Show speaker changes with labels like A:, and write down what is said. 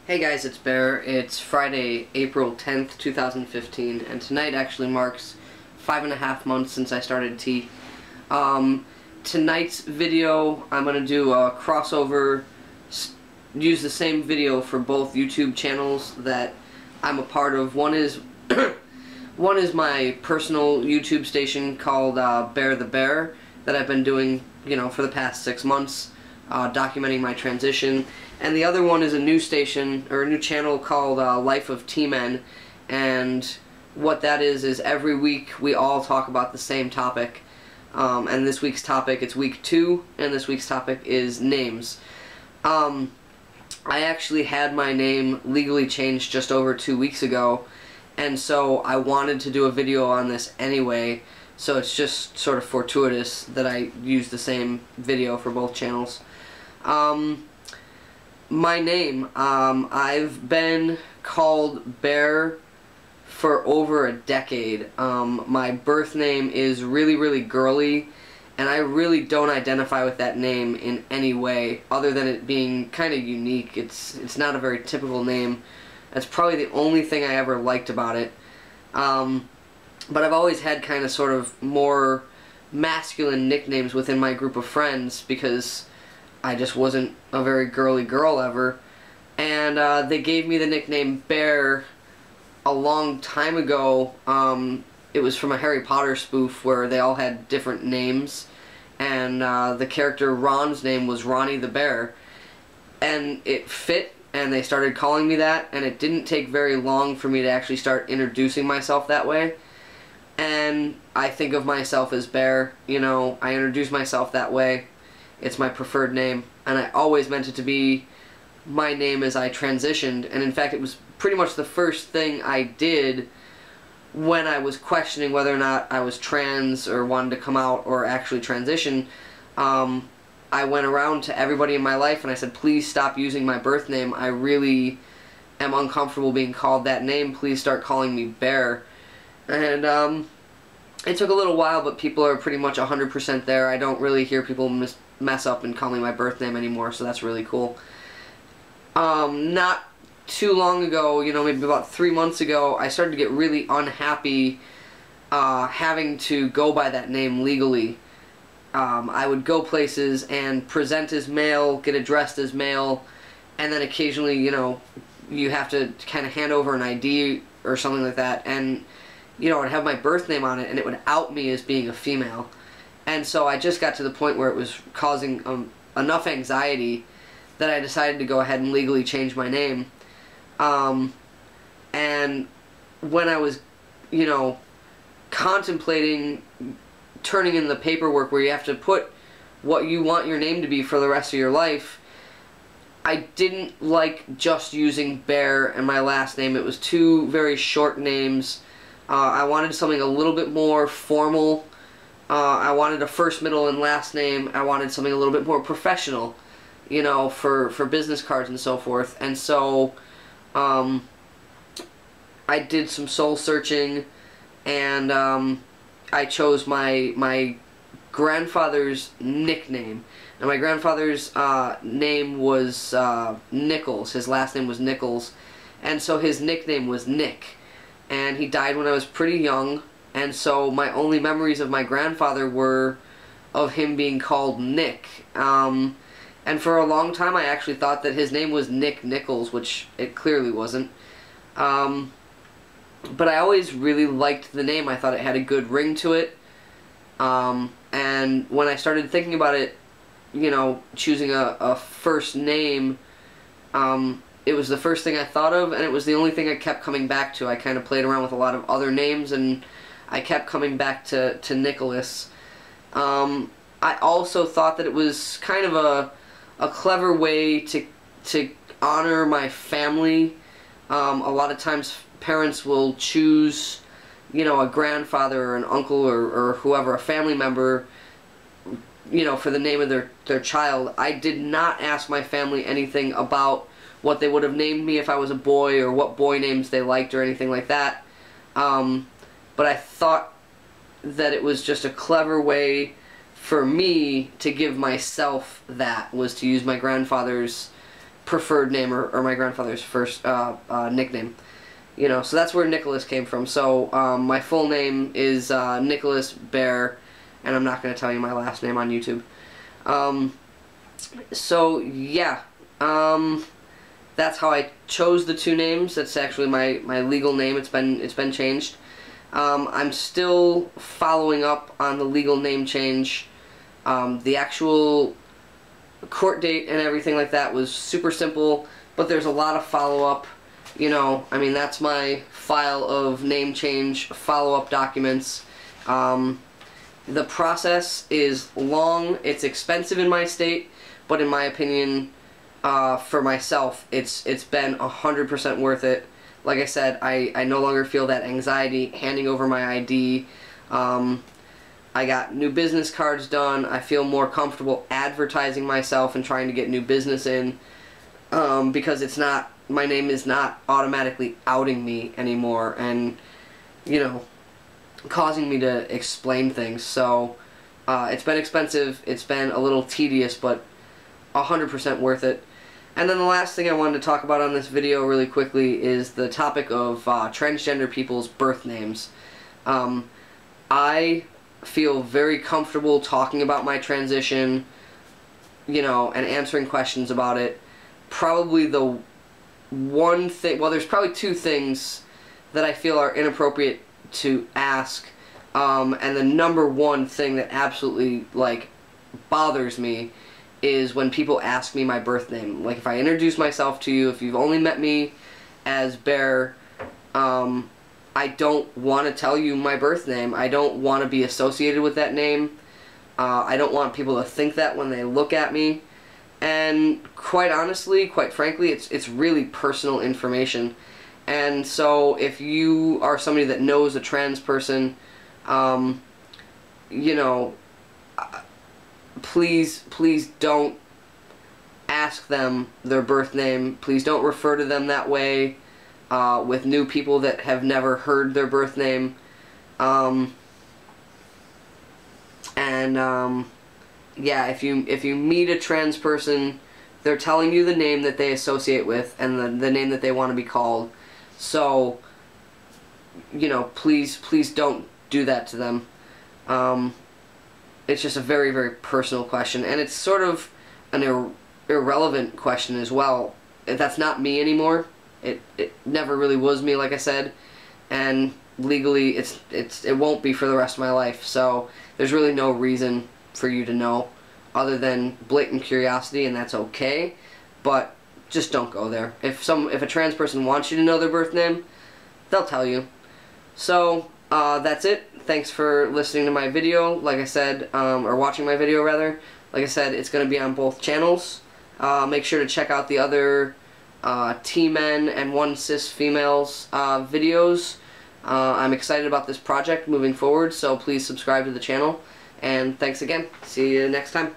A: Hey guys, it's Bear. It's Friday, April 10th, 2015, and tonight actually marks 5.5 months since I started tea. Tonight's video, I'm going to do a crossover, use the same video for both YouTube channels that I'm a part of. One is one is my personal YouTube station called Bear the Bear that I've been doing, for the past 6 months, documenting my transition. And the other one is a new station, or a new channel called Life of T-Men, and what that is every week we all talk about the same topic. And this week's topic, it's week 2, and this week's topic is names. I actually had my name legally changed just over 2 weeks ago, and so I wanted to do a video on this anyway, so it's just sort of fortuitous that I use the same video for both channels. My name, I've been called Bear for over a decade. My birth name is really girly, and I really don't identify with that name in any way other than it being kind of unique. It's not a very typical name. That's probably the only thing I ever liked about it. But I've always had kind of sort of more masculine nicknames within my group of friends because I just wasn't a very girly girl ever, and they gave me the nickname Bear a long time ago. It was from a Harry Potter spoof where they all had different names, and the character Ron's name was Ronnie the Bear, and it fit, and they started calling me that, and it didn't take very long for me to actually start introducing myself that way. And I think of myself as Bear, I introduce myself that way. It's my preferred name, and I always meant it to be my name as I transitioned, and in fact it was pretty much the first thing I did when I was questioning whether or not I was trans or wanted to come out or actually transition. I went around to everybody in my life and I said, please stop using my birth name. I really am uncomfortable being called that name. Please start calling me Bear. And it took a little while, but people are pretty much 100% there. I don't really hear people mess up and call me my birth name anymore, so that's really cool. Not too long ago, maybe about 3 months ago, I started to get really unhappy having to go by that name legally. I would go places and present as male, get addressed as male, and then occasionally, you have to kind of hand over an ID or something like that, and I'd have my birth name on it, and it would out me as being a female. And so I just got to the point where it was causing enough anxiety that I decided to go ahead and legally change my name. And when I was, contemplating turning in the paperwork where you have to put what you want your name to be for the rest of your life, I didn't like just using Bear and my last name. It was two very short names. I wanted something a little bit more formal. I wanted a first, middle, and last name. I wanted something a little bit more professional, for business cards and so forth. And so I did some soul searching, and I chose my grandfather's nickname. And my grandfather's name was Nichols. His last name was Nichols. And so his nickname was Nick. And he died when I was pretty young, and so my only memories of my grandfather were of him being called Nick. And for a long time I actually thought that his name was Nick Nichols, which it clearly wasn't. But I always really liked the name. I thought it had a good ring to it. And when I started thinking about it, choosing a first name, it was the first thing I thought of, and it was the only thing I kept coming back to. I kind of played around with a lot of other names, and I kept coming back to Nicholas. I also thought that it was kind of a clever way to honor my family. A lot of times parents will choose, a grandfather or an uncle or whoever, a family member, for the name of their child. I did not ask my family anything about what they would have named me if I was a boy, or what boy names they liked, or anything like that. But I thought that it was just a clever way for me to give myself that, was to use my grandfather's preferred name or my grandfather's first nickname. You know, so that's where Nicholas came from. So my full name is Nicholas Bear, and I'm not going to tell you my last name on YouTube. So yeah, that's how I chose the two names. That's actually my legal name. It's been changed. I'm still following up on the legal name change. The actual court date and everything like that was super simple, but there's a lot of follow-up. You know, I mean, that's my file of name change follow-up documents. The process is long, it's expensive in my state, but in my opinion, for myself, it's been 100% worth it. Like I said, I no longer feel that anxiety handing over my ID. I got new business cards done. I feel more comfortable advertising myself and trying to get new business in, because it's not, my name is not automatically outing me anymore and, you know, causing me to explain things. So it's been expensive, it's been a little tedious, but 100% worth it. And then the last thing I wanted to talk about on this video really quickly is the topic of transgender people's birth names. I feel very comfortable talking about my transition, you know, and answering questions about it. Probably the one thing, well, there's probably two things that I feel are inappropriate to ask, and the number one thing that absolutely, like, bothers me is when people ask me my birth name. Like, if I introduce myself to you, if you've only met me as Bear, I don't want to tell you my birth name. I don't want to be associated with that name. I don't want people to think that when they look at me. And quite honestly, quite frankly, it's really personal information. And so if you are somebody that knows a trans person, you know, please don't ask them their birth name. Please don't refer to them that way with new people that have never heard their birth name. Yeah, if you meet a trans person, they're telling you the name that they associate with and the name that they want to be called. So, you know, please don't do that to them. It's just a very, very personal question, and it's sort of an irrelevant question as well. That's not me anymore. It never really was me, like I said, and legally it won't be for the rest of my life. So there's really no reason for you to know other than blatant curiosity, and that's okay. But just don't go there. If a trans person wants you to know their birth name, they'll tell you. So that's it. Thanks for listening to my video. Like I said, or watching my video rather. Like I said, it's going to be on both channels. Make sure to check out the other T-Men and One Cis Females videos. I'm excited about this project moving forward, so please subscribe to the channel. And thanks again. See you next time.